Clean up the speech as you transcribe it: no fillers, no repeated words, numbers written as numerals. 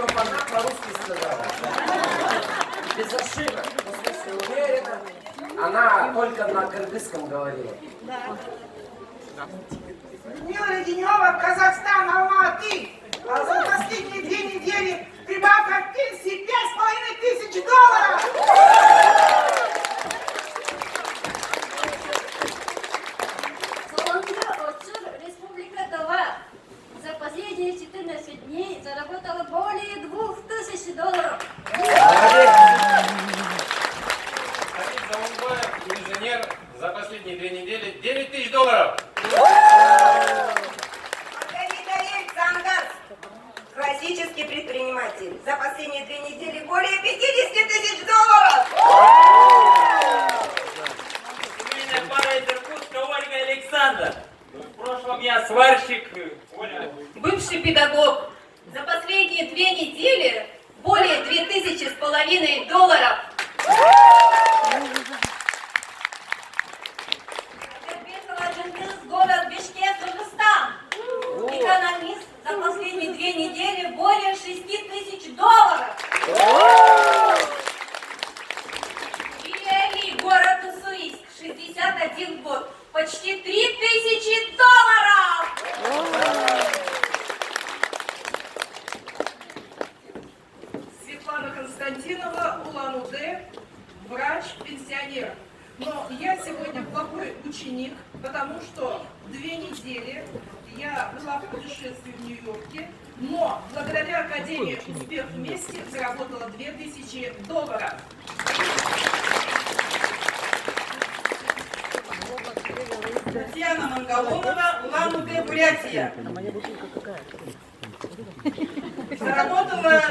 чтобы она по-русски сказала. Без ошибок, в смысле уверенно. Она только на кыргызском говорила. Людмила Леденева, Казахстан, Алматы. А за последние 2 недели прибавка к пенсии $5500. Солонга Очур, Республика Тува. За последние 14 дней заработала более $2000. Хамид Заумбаев, инженер, за последние 2 недели $9000. Александр, классический предприниматель. За последние 2 недели более $50 000. Семейная пара из Иркутска Ольга и Александр. В прошлом я сварщик, Оля. Бывший педагог. За последние 2 недели более $2500. Тербекова Джингиз, город Бишкек, Кыргызстан. Экономист. За последние 2 недели более $6000. Вилли, город Уссурийск, 61 год. Почти $3000. Светлана Константинова, Улан-Удэ, врач-пенсионер. Но я сегодня плохой ученик, потому что 2 недели я была в путешествии в Нью-Йорке, но благодаря Академии «Успех вместе» заработала $2000. Татьяна Монголомова, Улан-Удэ, Бурятия. Заработала